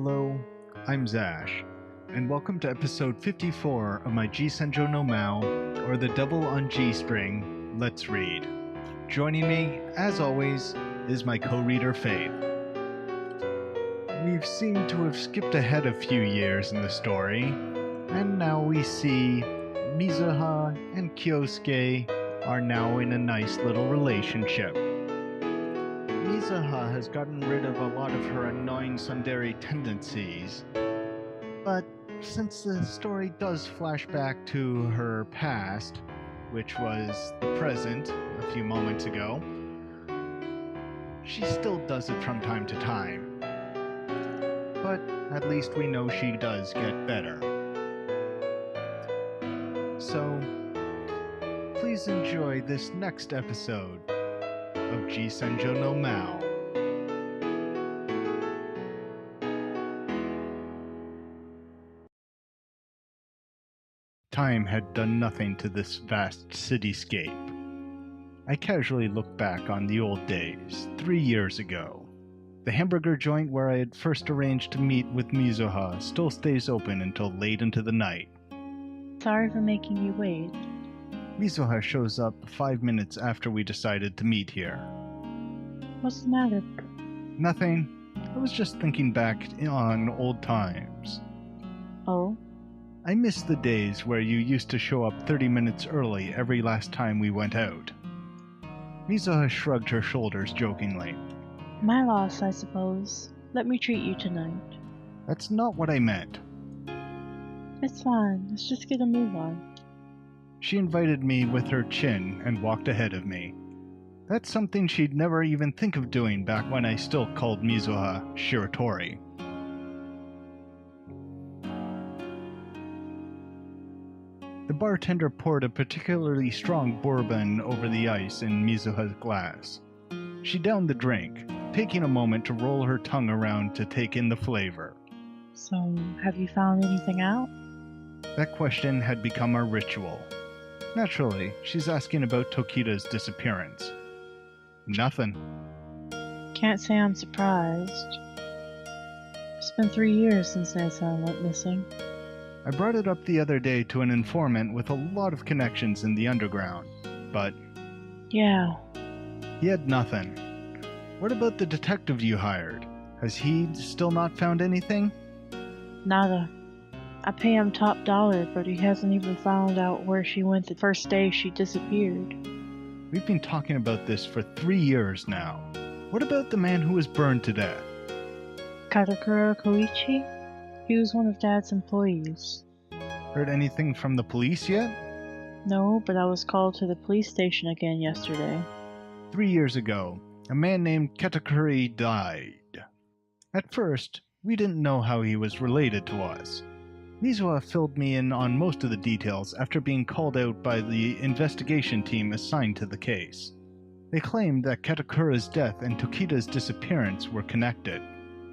Hello, I'm Zash, and welcome to episode 54 of my Senjou no Maou, or The Devil on G-String, Let's Read. Joining me, as always, is my co-reader Faith. We've seemed to have skipped ahead a few years in the story, and now we see Mizuha and Kyousuke are now in a nice little relationship. Mizuha has gotten rid of a lot of her annoying tsundere tendencies, but since the story does flash back to her past, which was the present a few moments ago, she still does it from time to time. But at least we know she does get better. So, please enjoy this next episode of Senjou no Maou. Time had done nothing to this vast cityscape. I casually looked back on the old days, 3 years ago. The hamburger joint where I had first arranged to meet with Mizuha still stays open until late into the night. Sorry for making you wait. Mizuha shows up 5 minutes after we decided to meet here. What's the matter? Nothing. I was just thinking back on old times. Oh? I miss the days where you used to show up 30 minutes early every last time we went out. Mizuha shrugged her shoulders jokingly. My loss, I suppose. Let me treat you tonight. That's not what I meant. It's fine. Let's just get a move on. She invited me with her chin and walked ahead of me. That's something she'd never even think of doing back when I still called Mizuha Shiratori. The bartender poured a particularly strong bourbon over the ice in Mizuha's glass. She downed the drink, taking a moment to roll her tongue around to take in the flavor. So, have you found anything out? That question had become a ritual. Naturally, she's asking about Tokita's disappearance. Nothing. Can't say I'm surprised. It's been 3 years since Nasan went missing. I brought it up the other day to an informant with a lot of connections in the underground, but... Yeah. He had nothing. What about the detective you hired? Has he still not found anything? Nada. I pay him top dollar, but he hasn't even found out where she went the first day she disappeared. We've been talking about this for 3 years now. What about the man who was burned to death? Katakura Koichi? He was one of Dad's employees. Heard anything from the police yet? No, but I was called to the police station again yesterday. 3 years ago, a man named Katakuri died. At first, we didn't know how he was related to us. Mizuha filled me in on most of the details after being called out by the investigation team assigned to the case. They claimed that Katakura's death and Tokita's disappearance were connected.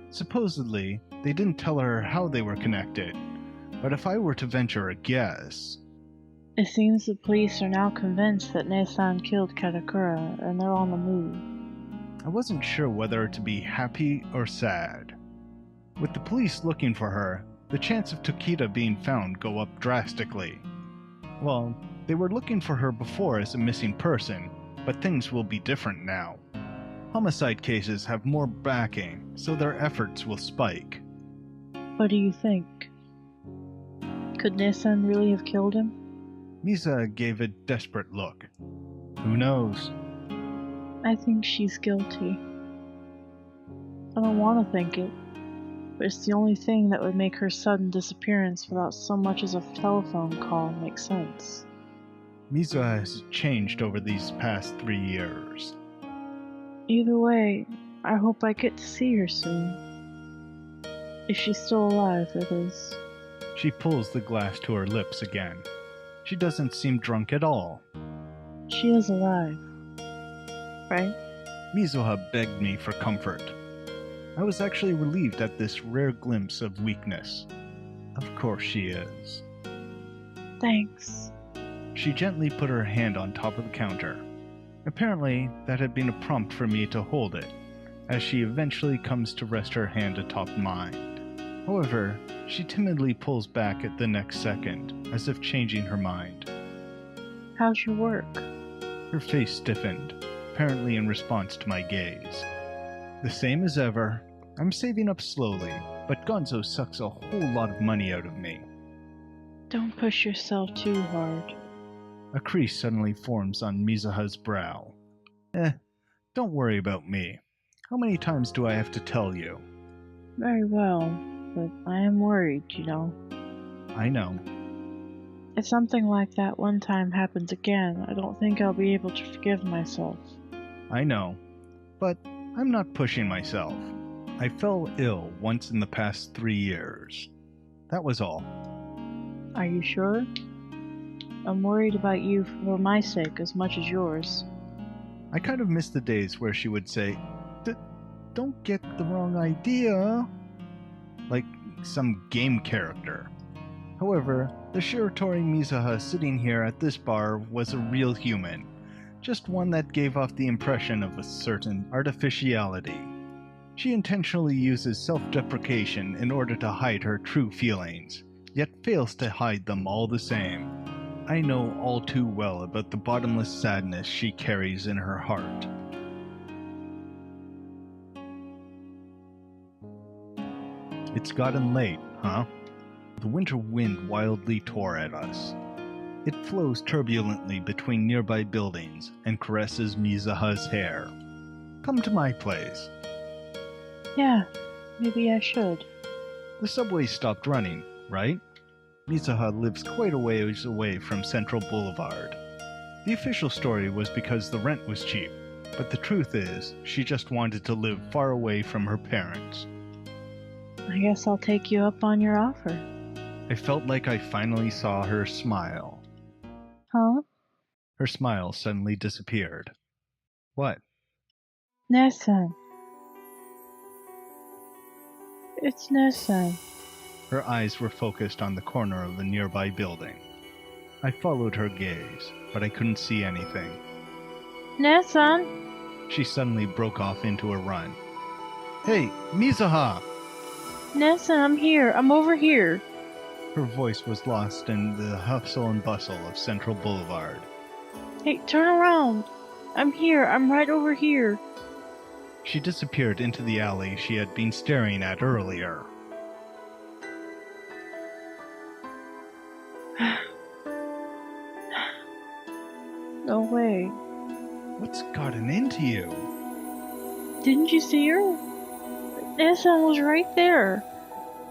Supposedly, they didn't tell her how they were connected, but if I were to venture a guess... It seems the police are now convinced that Nasan killed Katakura, and they're on the move. I wasn't sure whether to be happy or sad. With the police looking for her, the chance of Tokita being found go up drastically. Well, they were looking for her before as a missing person, but things will be different now. Homicide cases have more backing, so their efforts will spike. What do you think? Could Nasan really have killed him? Misa gave a desperate look. Who knows? I think she's guilty. I don't want to think it, but it's the only thing that would make her sudden disappearance without so much as a telephone call make sense. Mizuha has changed over these past 3 years. Either way, I hope I get to see her soon. If she's still alive, that is. She pulls the glass to her lips again. She doesn't seem drunk at all. She is alive, right? Mizuha begged me for comfort. I was actually relieved at this rare glimpse of weakness. Of course she is. Thanks. She gently put her hand on top of the counter. Apparently, that had been a prompt for me to hold it, as she eventually comes to rest her hand atop mine. However, she timidly pulls back at the next second, as if changing her mind. How's your work? Her face stiffened, apparently in response to my gaze. The same as ever. I'm saving up slowly, but Gonzo sucks a whole lot of money out of me. Don't push yourself too hard. A crease suddenly forms on Mizuha's brow. Don't worry about me. How many times do I have to tell you? Very well, but I am worried, you know. I know. If something like that one time happens again, I don't think I'll be able to forgive myself. I know. But I'm not pushing myself. I fell ill once in the past 3 years. That was all. Are you sure? I'm worried about you for my sake as much as yours. I kind of miss the days where she would say, "Don't get the wrong idea," like some game character. However, the Shiratori Mizuha sitting here at this bar was a real human, just one that gave off the impression of a certain artificiality. She intentionally uses self-deprecation in order to hide her true feelings, yet fails to hide them all the same. I know all too well about the bottomless sadness she carries in her heart. It's gotten late, huh? The winter wind wildly tore at us. It flows turbulently between nearby buildings and caresses Mizuha's hair. Come to my place. Yeah, maybe I should. The subway stopped running, right? Mizuha lives quite a ways away from Central Boulevard. The official story was because the rent was cheap, but the truth is, she just wanted to live far away from her parents. I guess I'll take you up on your offer. I felt like I finally saw her smile. Huh? Her smile suddenly disappeared. What? Nessan. It's Nessan. Her eyes were focused on the corner of a nearby building. I followed her gaze, but I couldn't see anything. Nessan! She suddenly broke off into a run. Hey, Mizuha! Nessan, I'm here. I'm over here. Her voice was lost in the hustle and bustle of Central Boulevard. Hey, turn around. I'm here. I'm right over here. She disappeared into the alley she had been staring at earlier. No way. What's gotten into you? Didn't you see her? Nessan was right there.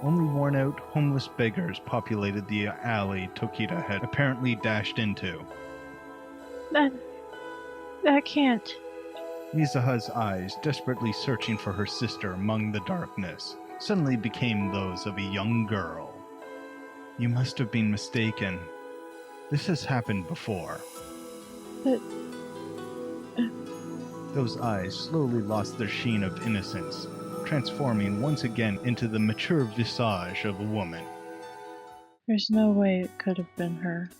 Only worn-out, homeless beggars populated the alley Tokita had apparently dashed into. That can't. Mizuha's eyes, desperately searching for her sister among the darkness, suddenly became those of a young girl. You must have been mistaken. This has happened before. But... Those eyes slowly lost their sheen of innocence, transforming once again into the mature visage of a woman. There's no way it could have been her.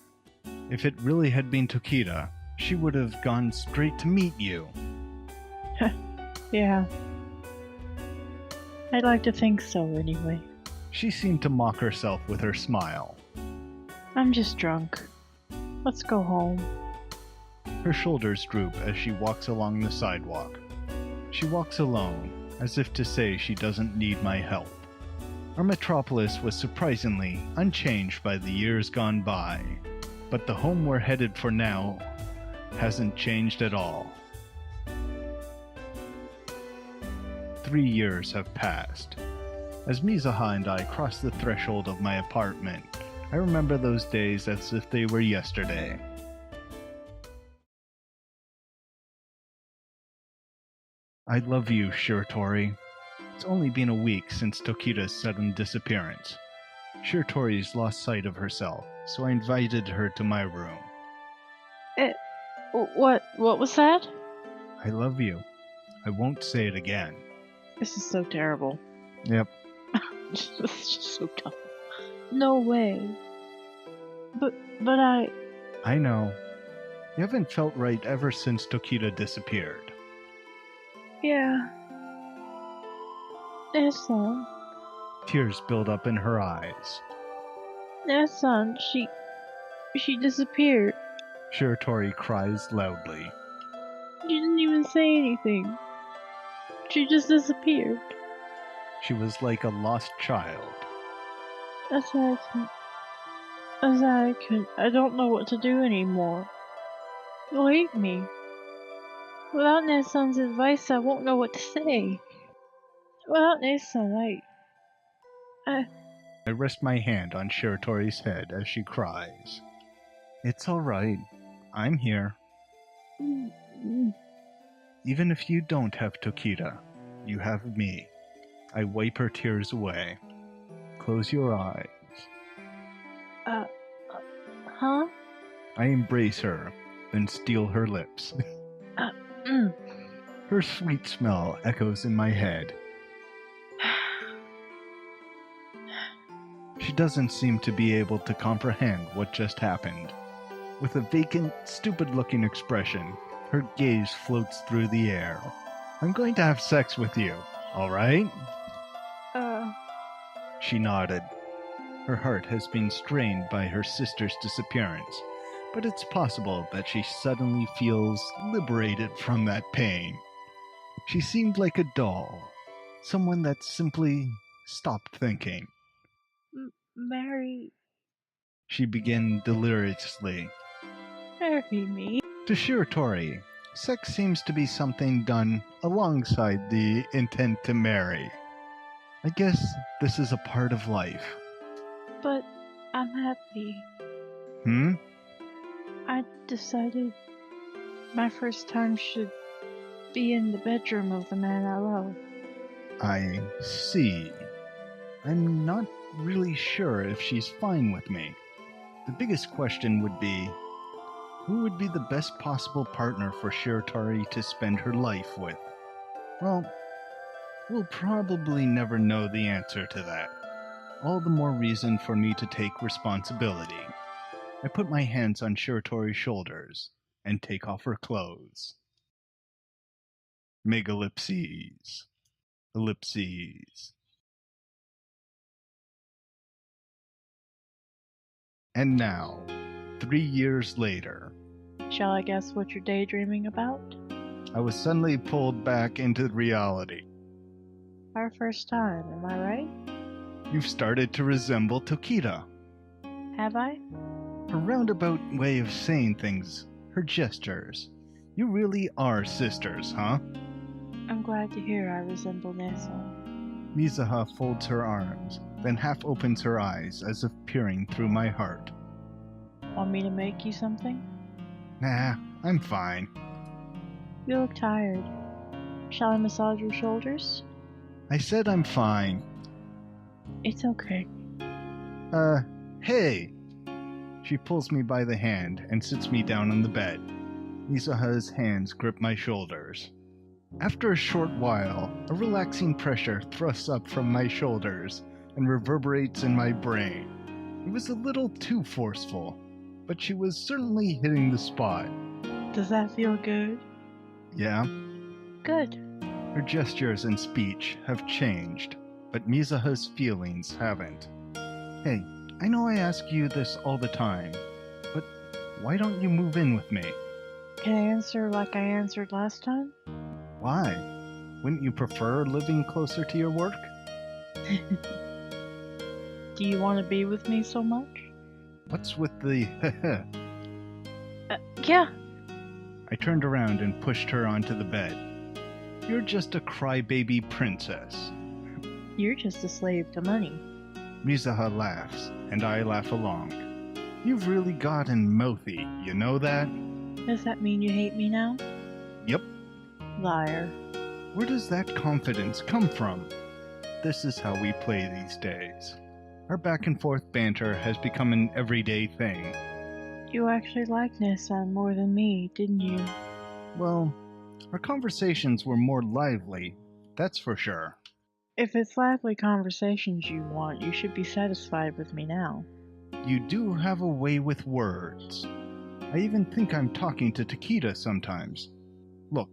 If it really had been Tokita, she would have gone straight to meet you. Yeah. I'd like to think so, anyway. She seemed to mock herself with her smile. I'm just drunk. Let's go home. Her shoulders droop as she walks along the sidewalk. She walks alone, as if to say she doesn't need my help. Our metropolis was surprisingly unchanged by the years gone by, but the home we're headed for now hasn't changed at all. 3 years have passed. As Mizuha and I cross the threshold of my apartment, I remember those days as if they were yesterday. I love you, Shiratori. It's only been a week since Tokita's sudden disappearance. Shiratori's lost sight of herself, so I invited her to my room. What was that? I love you. I won't say it again. This is so terrible. Yep. This is just so dumb. No way. But I... I know. You haven't felt right ever since Tokita Tears build up in her eyes. Ne-san, she disappeared. Shiratori cries loudly. She didn't even say anything. She just disappeared. She was like a lost child. I don't know what to do anymore. You'll hate me. Without Ne-san's advice, I won't know what to say. Without Ne-san, I rest my hand on Shiratori's head as she cries. It's all right. I'm here. Even if you don't have Tokita, you have me. I wipe her tears away. Close your eyes. Huh? I embrace her, then steal her lips. Her sweet smell echoes in my head. She doesn't seem to be able to comprehend what just happened. With a vacant, stupid-looking expression, her gaze floats through the air. I'm going to have sex with you, all right? She nodded. Her heart has been strained by her sister's disappearance, but it's possible that she suddenly feels liberated from that pain. She seemed like a doll, someone that simply stopped thinking. Marry She began deliriously. me. To Shiratori, sex seems to be something done alongside the intent to marry. I guess this is a part of life. But I'm happy. I decided my first time should be in the bedroom of the man I love. I see. I'm not really sure if she's fine with me. The biggest question would be, who would be the best possible partner for Shiratori to spend her life with? Well, we'll probably never know the answer to that. All the more reason for me to take responsibility. I put my hands on Shiratori's shoulders and take off her clothes. Megalipses. Ellipses. And now, 3 years later, Shall I guess what you're daydreaming about? I was suddenly pulled back into reality. Our first time, am I right? You've started to resemble Tokita. Have I? Her roundabout way of saying things, her gestures. You really are sisters, huh? I'm glad to hear I resemble Ne-san. Mizuha folds her arms, then half opens her eyes as if peering through my heart. Want me to make you something? Nah, I'm fine. You look tired. Shall I massage your shoulders? I said I'm fine. It's okay. Hey! She pulls me by the hand and sits me down on the bed. Mizuha's hands grip my shoulders. After a short while, a relaxing pressure thrusts up from my shoulders and reverberates in my brain. It was a little too forceful, but she was certainly hitting the spot. Does that feel good? Yeah? Good. Her gestures and speech have changed, but Mizuha's feelings haven't. Hey, I know I ask you this all the time, but why don't you move in with me? Can I answer like I answered last time? Why? Wouldn't you prefer living closer to your work? Do you want to be with me so much? What's with the Yeah. I turned around and pushed her onto the bed. You're just a crybaby princess. You're just a slave to money. Mizuha laughs, and I laugh along. You've really gotten mouthy, you know that? Does that mean you hate me now? Yep. Liar. Where does that confidence come from? This is how we play these days. Our back and forth banter has become an everyday thing. You actually liked Ne-san more than me, didn't you? Well, our conversations were more lively, that's for sure. If it's lively conversations you want, you should be satisfied with me now. You do have a way with words. I even think I'm talking to Tokita sometimes. Look,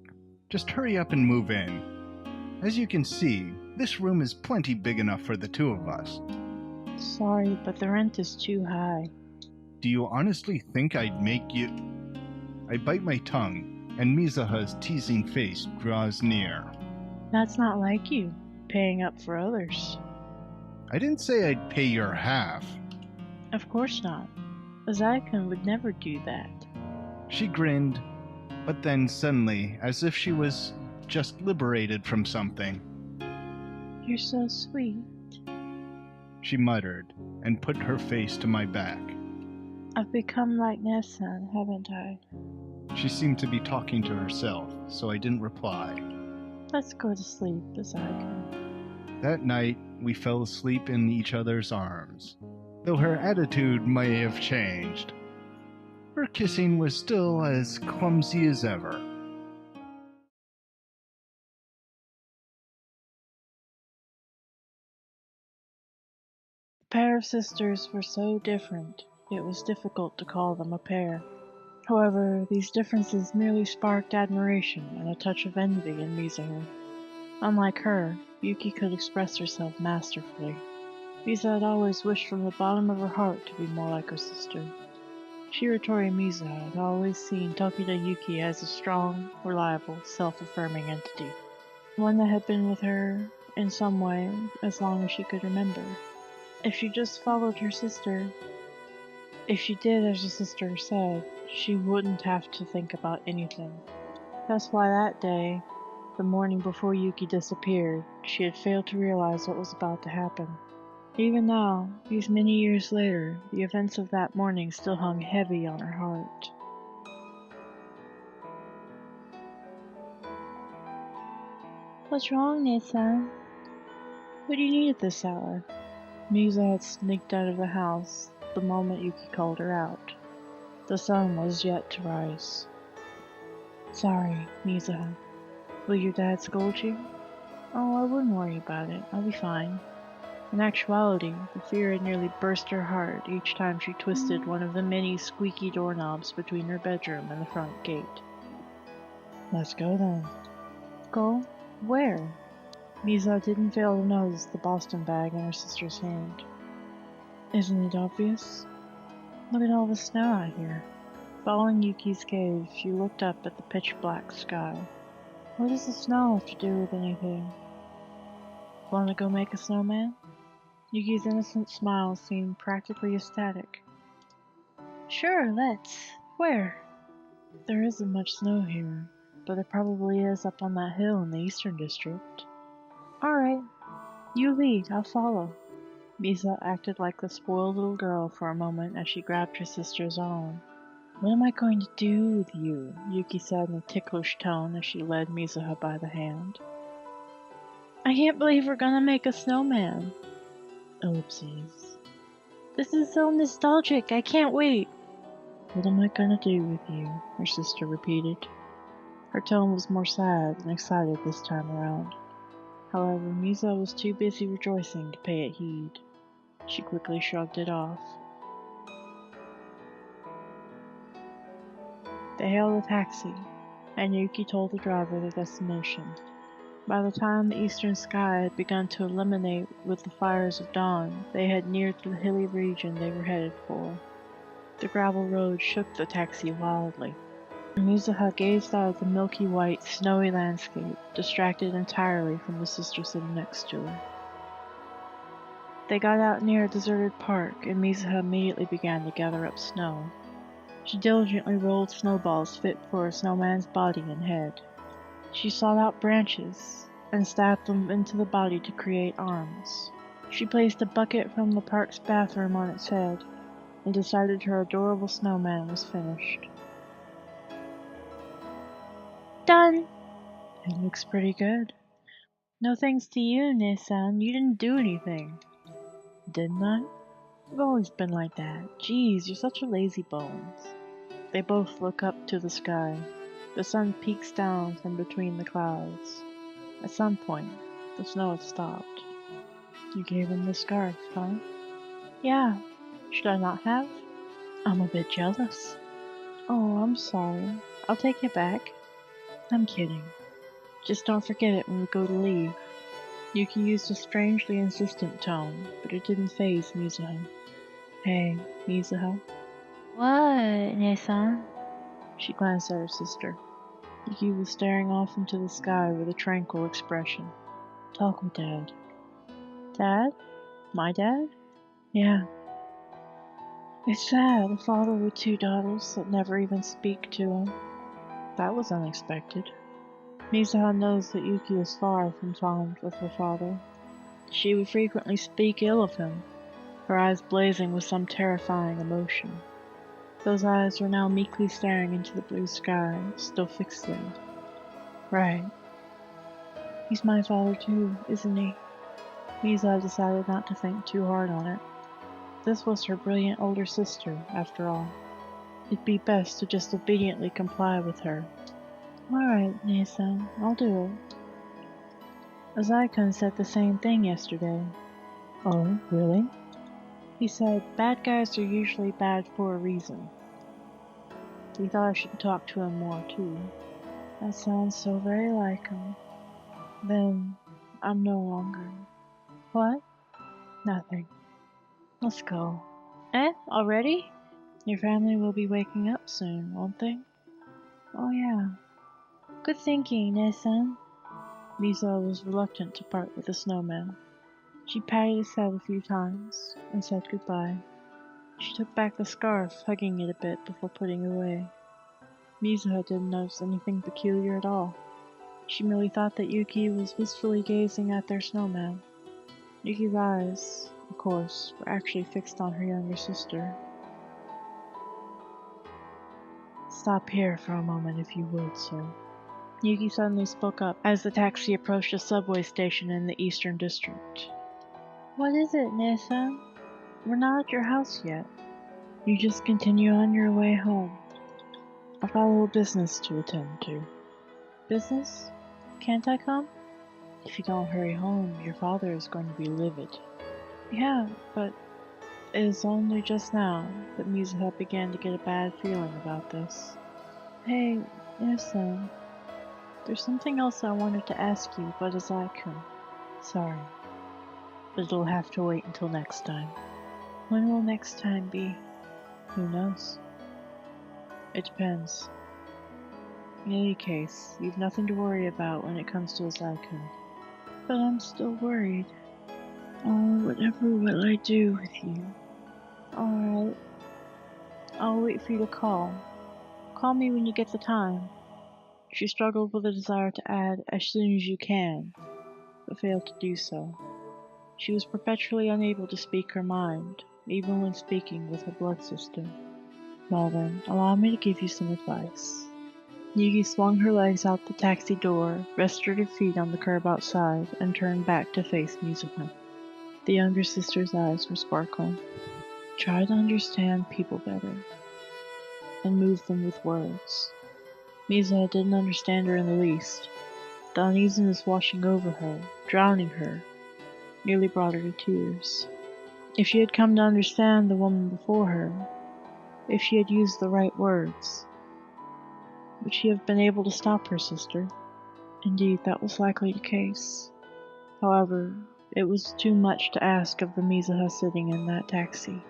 just hurry up and move in. As you can see, This room is plenty big enough for the two of us. Sorry, but the rent is too high. Do you honestly think I'd make you... I bite my tongue, and Mizuha's teasing face draws near. That's not like you, paying up for others. I didn't say I'd pay your half. Of course not. Azaikan would never do that. She grinned, but then suddenly, as if she was just liberated from something. You're so sweet. She muttered, and put her face to my back. I've become like Nessan, haven't I? She seemed to be talking to herself, so I didn't reply. Let's go to sleep, Azaikan. That night, we fell asleep in each other's arms, though her attitude may have changed. Her kissing was still as clumsy as ever. The pair of sisters were so different, it was difficult to call them a pair. However, these differences merely sparked admiration and a touch of envy in Mizuha. Unlike her, Yuki could express herself masterfully. Mizuha had always wished from the bottom of her heart to be more like her sister. Shiratori Mizuha had always seen Tokita Yuki as a strong, reliable, self-affirming entity. One that had been with her, in some way, as long as she could remember. If she just followed her sister, if she did as her sister said, she wouldn't have to think about anything. That's why that day, the morning before Yuki disappeared, she had failed to realize what was about to happen. Even now, these many years later, the events of that morning still hung heavy on her heart. What's wrong, Nathan? What do you need at this hour? Mizuha had sneaked out of the house the moment Yuki called her out. The sun was yet to rise. Sorry, Mizuha. Will your dad scold you? Oh, I wouldn't worry about it. I'll be fine. In actuality, the fear had nearly burst her heart each time she twisted one of the many squeaky doorknobs between her bedroom and the front gate. Let's go then. Go? Where? Mizuha didn't fail to notice the Boston bag in her sister's hand. Isn't it obvious? Look at all the snow out here. Following Yuki's gaze, she looked up at the pitch-black sky. What does the snow have to do with anything? Want to go make a snowman? Yuki's innocent smile seemed practically ecstatic. Sure, let's. Where? There isn't much snow here, but there probably is up on that hill in the Eastern District. Alright, you lead, I'll follow. Mizuha acted like the spoiled little girl for a moment as she grabbed her sister's arm. What am I going to do with you? Yuki said in a ticklish tone as she led Mizuha by the hand. I can't believe we're gonna make a snowman. Oopsies. This is so nostalgic, I can't wait. What am I gonna do with you? Her sister repeated. Her tone was more sad than excited this time around. However, Mizuha was too busy rejoicing to pay it heed. She quickly shrugged it off. They hailed a taxi, and Yuki told the driver their destination. By the time the eastern sky had begun to illuminate with the fires of dawn, they had neared the hilly region they were headed for. The gravel road shook the taxi wildly. Mizuha gazed out at the milky white, snowy landscape, distracted entirely from the sister sitting next to her. They got out near a deserted park, and Mizuha immediately began to gather up snow. She diligently rolled snowballs fit for a snowman's body and head. She sought out branches and stabbed them into the body to create arms. She placed a bucket from the park's bathroom on its head and decided her adorable snowman was finished. Done! It looks pretty good. No thanks to you, Nissan. You didn't do anything. Didn't I? You've always been like that. Jeez, you're such a lazy bones. They both look up to the sky. The sun peeks down from between the clouds. At some point, the snow had stopped. You gave him the scarf, huh? Yeah. Should I not have? I'm a bit jealous. Oh, I'm sorry. I'll take it back. I'm kidding. Just don't forget it when we go to leave. Yuki used a strangely insistent tone, but it didn't faze Mizuha. Hey, Mizuha. What, Ne-san? She glanced at her sister. Yuki was staring off into the sky with a tranquil expression. Talk with Dad. Dad? My dad? Yeah. It's sad, a father with 2 daughters that never even speak to him. That was unexpected. Mizuha knows that Yuki is far from fond with her father. She would frequently speak ill of him, her eyes blazing with some terrifying emotion. Those eyes were now meekly staring into the blue sky, still fixated. Right. He's my father too, isn't he? Mizuha decided not to think too hard on it. This was her brilliant older sister, after all. It'd be best to just obediently comply with her. Alright, Ne-san, I'll do it. Azai-kun said the same thing yesterday. Oh, really? He said, bad guys are usually bad for a reason. He thought I should talk to him more, too. That sounds so very like him. Then, I'm no longer. What? Nothing. Let's go. Already? Your family will be waking up soon, won't they? Oh yeah. Good thinking, Ne-san. Mizuha was reluctant to part with the snowman. She patted his head a few times and said goodbye. She took back the scarf, hugging it a bit before putting it away. Mizuha didn't notice anything peculiar at all. She merely thought that Yuki was wistfully gazing at their snowman. Yuki's eyes, of course, were actually fixed on her younger sister. Stop here for a moment if you would, sir. Yuki suddenly spoke up as the taxi approached a subway station in the Eastern District. What is it, Ne-san? We're not at your house yet. You just continue on your way home. I've got a little business to attend to. Business? Can't I come? If you don't hurry home, your father is going to be livid. Yeah, but it is only just now that Mizuha began to get a bad feeling about this. Hey, Ne-san. There's something else I wanted to ask you, but Azai-kun. Sorry. But it'll have to wait until next time. When will next time be? Who knows? It depends. In any case, you've nothing to worry about when it comes to Azai-kun. But I'm still worried. Oh, whatever will I do with you? Alright. I'll wait for you to call. Call me when you get the time. She struggled with a desire to add, as soon as you can, but failed to do so. She was perpetually unable to speak her mind, even when speaking with her blood sister. Well then, allow me to give you some advice. Yuki swung her legs out the taxi door, rested her feet on the curb outside, and turned back to face Mizuha. The younger sister's eyes were sparkling. Try to understand people better, and move them with words. Mizuha didn't understand her in the least. The uneasiness washing over her, drowning her, nearly brought her to tears. If she had come to understand the woman before her, if she had used the right words, would she have been able to stop her sister? Indeed, that was likely the case. However, it was too much to ask of the Mizuha sitting in that taxi.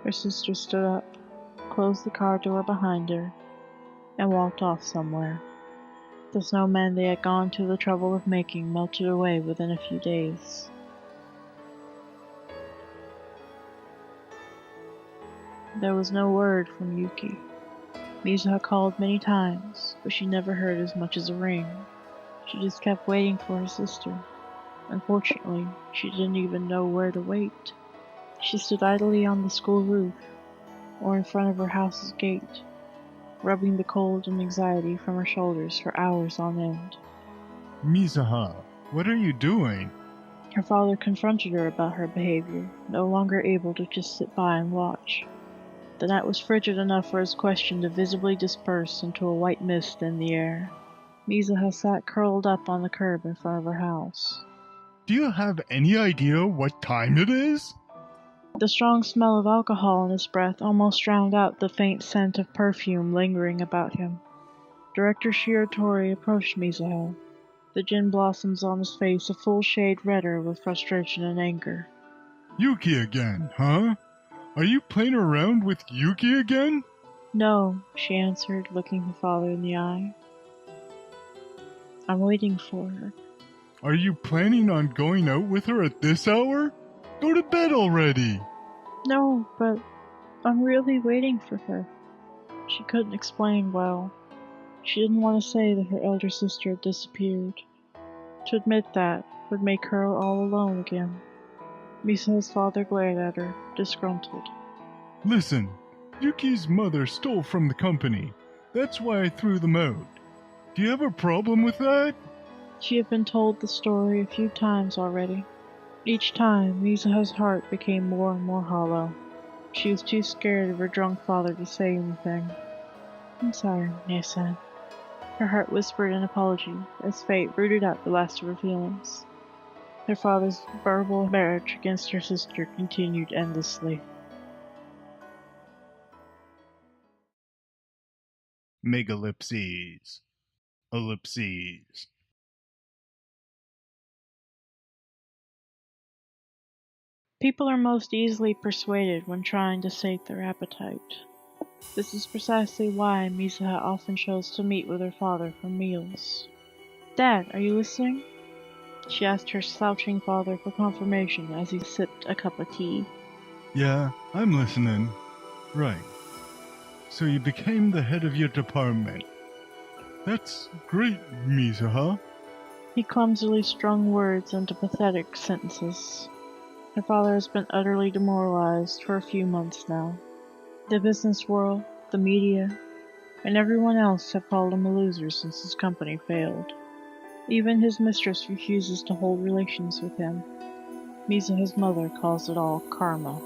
Her sister stood up, closed the car door behind her, and walked off somewhere. The snowman they had gone to the trouble of making melted away within a few days. There was no word from Yuki. Mizuha called many times, but she never heard as much as a ring. She just kept waiting for her sister. Unfortunately, she didn't even know where to wait. She stood idly on the school roof, or in front of her house's gate, rubbing the cold and anxiety from her shoulders for hours on end. Mizuha, what are you doing? Her father confronted her about her behavior, no longer able to just sit by and watch. The night was frigid enough for his question to visibly disperse into a white mist in the air. Mizuha sat curled up on the curb in front of her house. Do you have any idea what time it is? The strong smell of alcohol in his breath almost drowned out the faint scent of perfume lingering about him. Director Shiratori approached Mizuha. the gin blossoms on his face a full shade redder with frustration and anger. Yuki again, huh? Are you playing around with Yuki again? No, she answered, looking her father in the eye. I'm waiting for her. Are you planning on going out with her at this hour? Go to bed already! No, but I'm really waiting for her. She couldn't explain well. She didn't want to say that her elder sister had disappeared. To admit that would make her all alone again. Mizuha's father glared at her, disgruntled. Listen, Yuki's mother stole from the company. That's why I threw them out. Do you have a problem with that? She had been told the story a few times already. Each time, Mizuha's heart became more and more hollow. She was too scared of her drunk father to say anything. I'm sorry, Nia-san. Her heart whispered an apology as fate rooted out the last of her feelings. Her father's verbal marriage against her sister continued endlessly. Megalipses. Ellipses. People are most easily persuaded when trying to sate their appetite. This is precisely why Mizuha often chose to meet with her father for meals. Dad, are you listening? She asked her slouching father for confirmation as he sipped a cup of tea. Yeah, I'm listening. Right. So you became the head of your department. That's great, Mizuha. He clumsily strung words into pathetic sentences. Her father has been utterly demoralized for a few months now. The business world, the media, and everyone else have called him a loser since his company failed. Even his mistress refuses to hold relations with him. Mizuha's mother calls it all karma.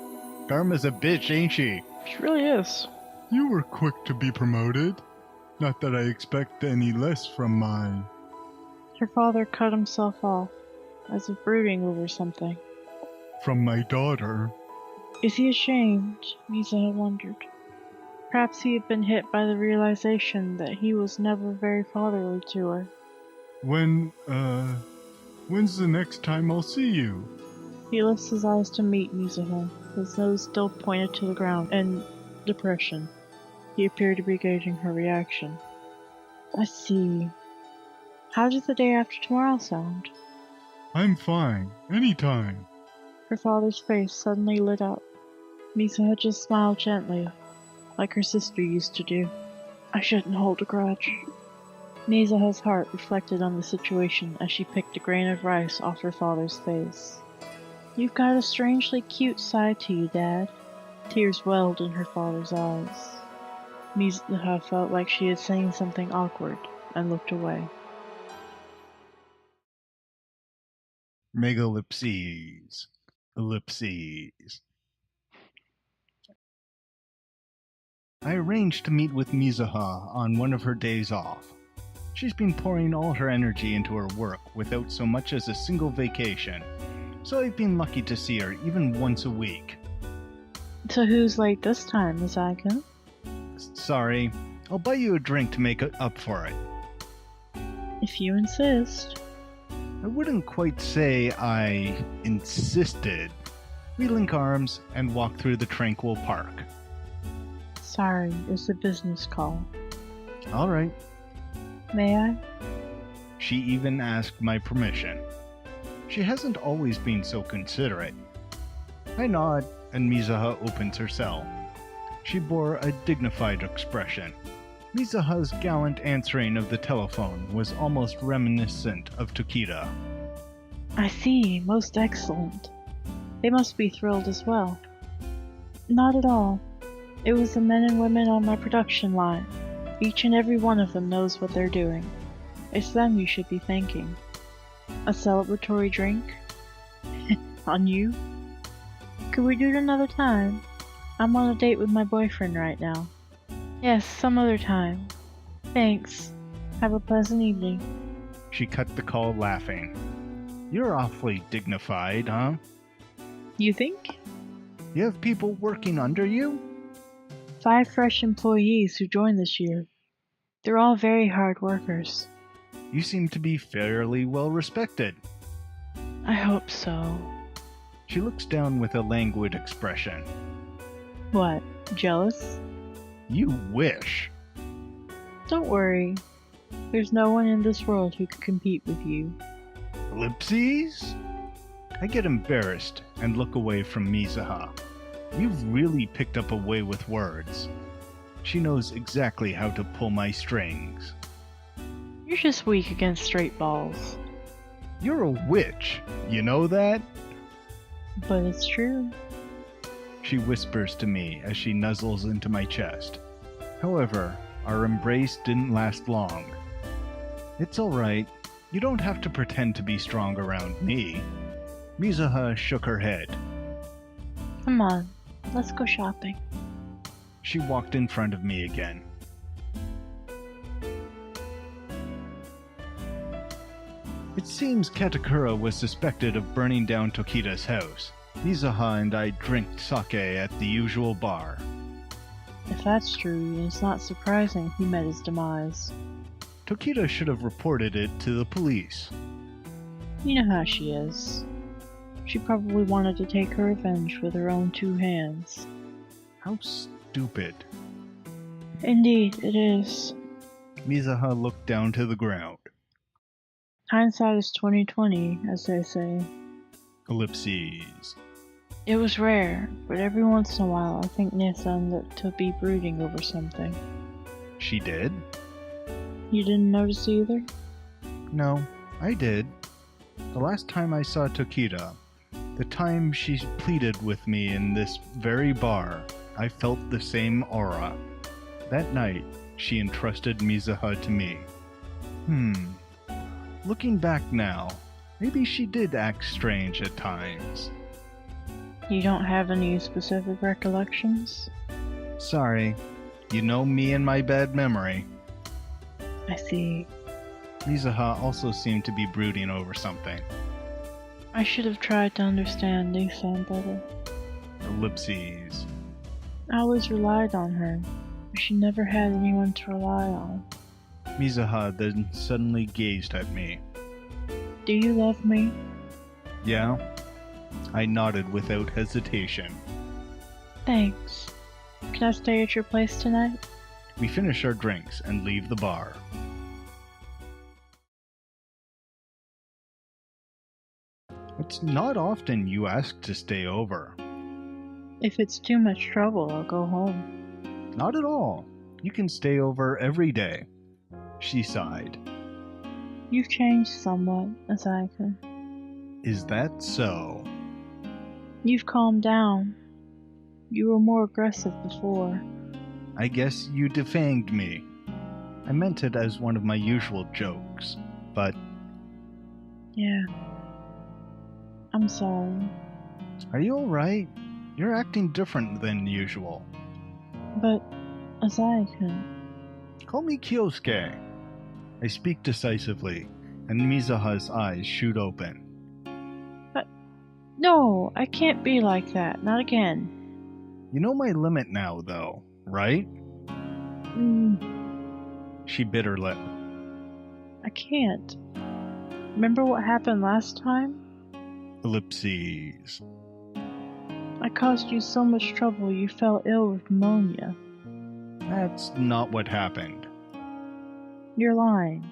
Karma's a bitch, ain't she? She really is. You were quick to be promoted. Not that I expect any less from mine. Her father cut himself off, as if brooding over something. From my daughter. Is he ashamed? Mizuha wondered. Perhaps he had been hit by the realization that he was never very fatherly to her. When's the next time I'll see you? He lifts his eyes to meet Mizuha, his nose still pointed to the ground, in depression. He appeared to be gauging her reaction. I see. How does the day after tomorrow sound? I'm fine. Anytime. Her father's face suddenly lit up. Mizuha just smiled gently, like her sister used to do. I shouldn't hold a grudge. Mizuha's heart reflected on the situation as she picked a grain of rice off her father's face. You've got a strangely cute side to you, Dad. Tears welled in her father's eyes. Mizuha felt like she had saying something awkward and looked away. Megalipses. Ellipses. I arranged to meet with Mizuha on one of her days off. She's been pouring all her energy into her work without so much as a single vacation, so I've been lucky to see her even once a week. So who's late this time, Mizuha? Sorry, I'll buy you a drink to make up for it. If you insist. I wouldn't quite say I insisted. We link arms and walk through the tranquil park. Sorry, it's a business call. All right. May I? She even asked my permission. She hasn't always been so considerate. I nod, and Mizuha opens her cell. She bore a dignified expression. Mizuha's gallant answering of the telephone was almost reminiscent of Tokita. I see, most excellent. They must be thrilled as well. Not at all. It was the men and women on my production line. Each and every one of them knows what they're doing. It's them you should be thanking. A celebratory drink? On you? Could we do it another time? I'm on a date with my boyfriend right now. Yes, some other time. Thanks. Have a pleasant evening. She cut the call laughing. You're awfully dignified, huh? You think? You have people working under you? 5 fresh employees who joined this year. They're all very hard workers. You seem to be fairly well respected. I hope so. She looks down with a languid expression. What, jealous? You wish. Don't worry. There's no one in this world who could compete with you. Ellipses? I get embarrassed and look away from Mizuha. You've really picked up a way with words. She knows exactly how to pull my strings. You're just weak against straight balls. You're a witch, you know that? But it's true. She whispers to me as she nuzzles into my chest. However, our embrace didn't last long. It's alright. You don't have to pretend to be strong around me. Mizuha shook her head. Come on, let's go shopping. She walked in front of me again. It seems Katakura was suspected of burning down Tokita's house. Mizuha and I drank sake at the usual bar. If that's true, then it's not surprising he met his demise. Tokita should have reported it to the police. You know how she is. She probably wanted to take her revenge with her own two hands. How stupid. Indeed, it is. Mizuha looked down to the ground. Hindsight is 20/20, as they say. Ellipses. It was rare, but every once in a while I think Nissa ended up to be brooding over something. She did? You didn't notice either? No, I did. The last time I saw Tokita, the time she pleaded with me in this very bar, I felt the same aura. That night, she entrusted Mizuha to me. Looking back now, maybe she did act strange at times. You don't have any specific recollections? Sorry, you know me and my bad memory. I see. Mizuha also seemed to be brooding over something. I should have tried to understand Nissa better. Ellipses. I always relied on her, but she never had anyone to rely on. Mizuha then suddenly gazed at me. Do you love me? Yeah? I nodded without hesitation. Thanks. Can I stay at your place tonight? We finish our drinks and leave the bar. It's not often you ask to stay over. If it's too much trouble, I'll go home. Not at all. You can stay over every day. She sighed. You've changed somewhat, Asaka. Is that so? You've calmed down. You were more aggressive before. I guess you defanged me. I meant it as one of my usual jokes, but... Yeah. I'm sorry. Are you alright? You're acting different than usual. But, Asaka... Call me Kyousuke. I speak decisively, and Mizuha's eyes shoot open. No, I can't be like that. Not again. You know my limit now, though, right? She bit her lip. I can't. Remember what happened last time? Ellipses. I caused you so much trouble you fell ill with pneumonia. That's not what happened. You're lying.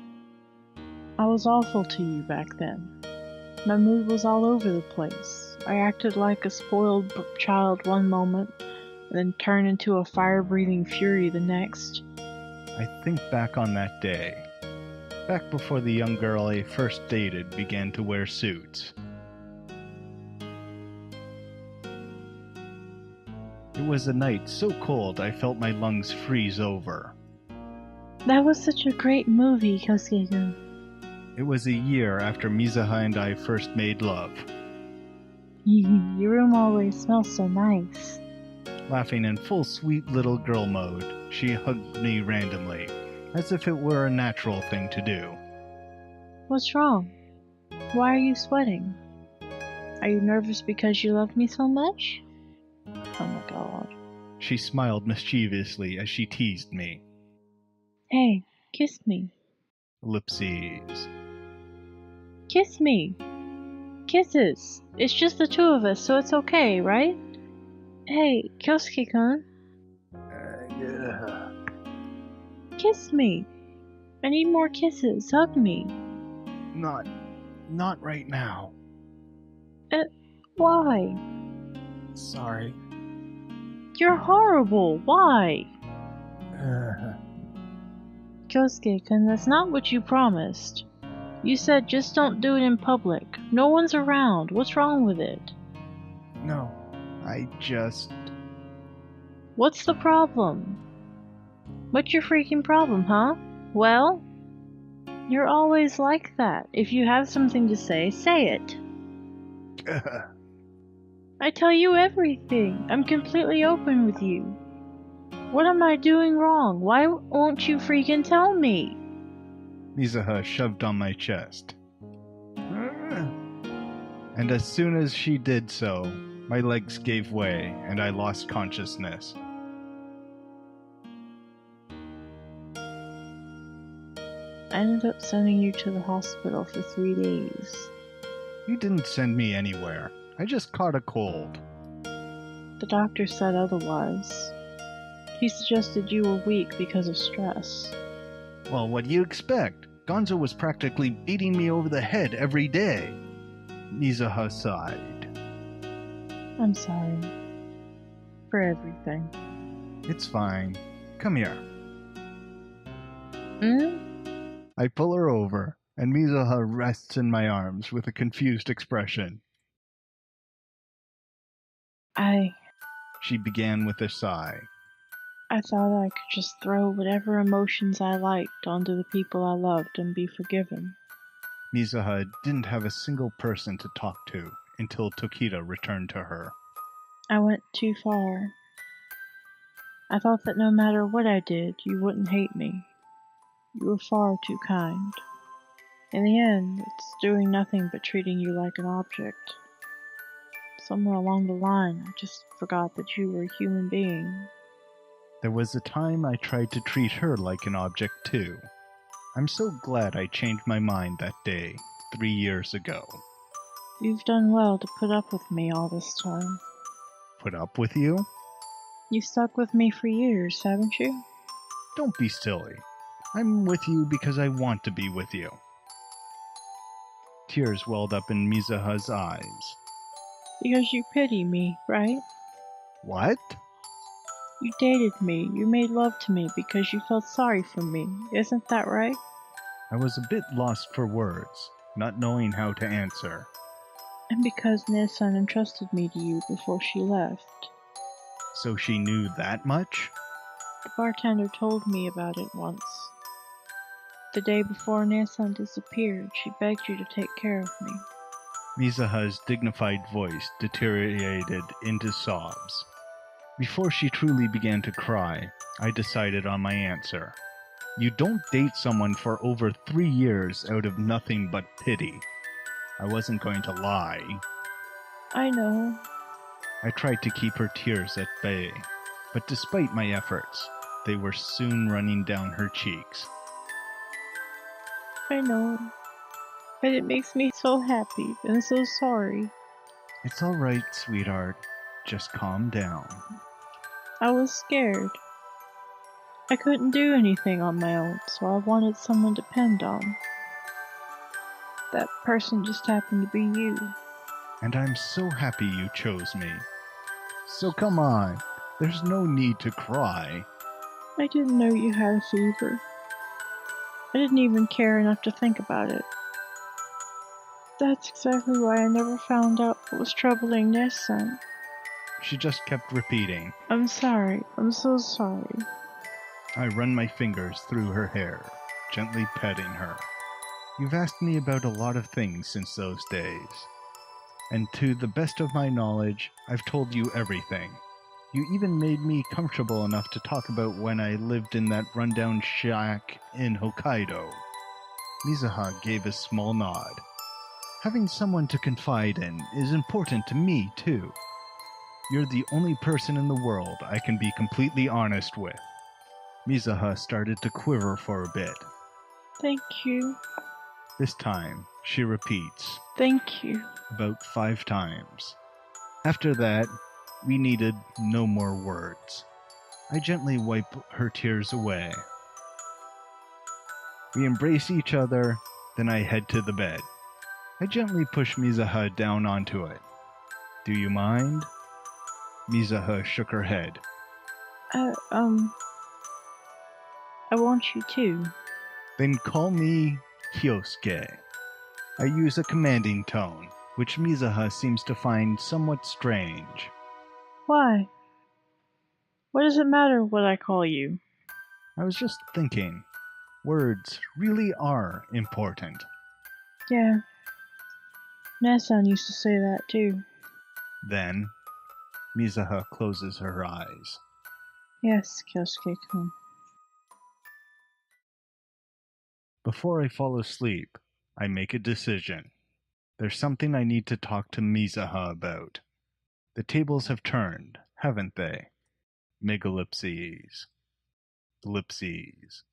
I was awful to you back then. My mood was all over the place. I acted like a spoiled child one moment, and then turned into a fire-breathing fury the next. I think back on that day. Back before the young girl I first dated began to wear suits. It was a night so cold I felt my lungs freeze over. That was such a great movie, Kyousuke. It was a year after Mizuha and I first made love. Your room always smells so nice. Laughing in full sweet little girl mode, she hugged me randomly, as if it were a natural thing to do. What's wrong? Why are you sweating? Are you nervous because you love me so much? Oh my god. She smiled mischievously as she teased me. Hey, kiss me. Ellipses. Kiss me. Kisses. It's just the two of us, so it's okay, right? Hey, Kyousuke-kun. Yeah. Kiss me. I need more kisses. Hug me. Not right now. Why? Sorry. You're horrible. Why? Kyousuke-kun, that's not what you promised. You said just don't do it in public. No one's around. What's wrong with it? No, I just... What's the problem? What's your freaking problem, huh? Well, you're always like that. If you have something to say it. I tell you everything. I'm completely open with you. What am I doing wrong? Why won't you freaking tell me? Mizuha shoved on my chest. And as soon as she did so, my legs gave way and I lost consciousness. I ended up sending you to the hospital for 3 days. You didn't send me anywhere. I just caught a cold. The doctor said otherwise. He suggested you were weak because of stress. Well, what do you expect? Gonzo was practically beating me over the head every day. Mizuha sighed. I'm sorry. For everything. It's fine. Come here. I pull her over, and Mizuha rests in my arms with a confused expression. She began with a sigh. I thought I could just throw whatever emotions I liked onto the people I loved and be forgiven. Mizuha didn't have a single person to talk to until Tokita returned to her. I went too far. I thought that no matter what I did, you wouldn't hate me. You were far too kind. In the end, it's doing nothing but treating you like an object. Somewhere along the line, I just forgot that you were a human being. There was a time I tried to treat her like an object too. I'm so glad I changed my mind that day, 3 years ago. You've done well to put up with me all this time. Put up with you? You've stuck with me for years, haven't you? Don't be silly. I'm with you because I want to be with you. Tears welled up in Mizuha's eyes. Because you pity me, right? What? You dated me, you made love to me because you felt sorry for me, isn't that right? I was a bit lost for words, not knowing how to answer. And because Nissan entrusted me to you before she left. So she knew that much? The bartender told me about it once. The day before Nissan disappeared, she begged you to take care of me. Mizuha's dignified voice deteriorated into sobs. Before she truly began to cry, I decided on my answer. You don't date someone for over 3 years out of nothing but pity. I wasn't going to lie. I know. I tried to keep her tears at bay, but despite my efforts, they were soon running down her cheeks. I know. But it makes me so happy and so sorry. It's all right, sweetheart. Just calm down. I was scared. I couldn't do anything on my own, so I wanted someone to depend on. That person just happened to be you. And I'm so happy you chose me. So come on, there's no need to cry. I didn't know you had a fever. I didn't even care enough to think about it. That's exactly why I never found out what was troubling Nissan. She just kept repeating. I'm sorry. I'm so sorry. I run my fingers through her hair, gently petting her. You've asked me about a lot of things since those days. And to the best of my knowledge, I've told you everything. You even made me comfortable enough to talk about when I lived in that rundown shack in Hokkaido. Mizuha gave a small nod. Having someone to confide in is important to me, too. You're the only person in the world I can be completely honest with. Mizuha started to quiver for a bit. Thank you. This time, she repeats, Thank you. about 5 times. After that, we needed no more words. I gently wipe her tears away. We embrace each other, then I head to the bed. I gently push Mizuha down onto it. Do you mind? Mizuha shook her head. I want you to. Then call me Kyousuke. I use a commanding tone, which Mizuha seems to find somewhat strange. Why? What does it matter what I call you? I was just thinking, words really are important. Yeah. Nasan used to say that too. Then, Mizuha closes her eyes. Yes, Kyousuke-kun. Before I fall asleep, I make a decision. There's something I need to talk to Mizuha about. The tables have turned, haven't they? Megalipses. Ellipses.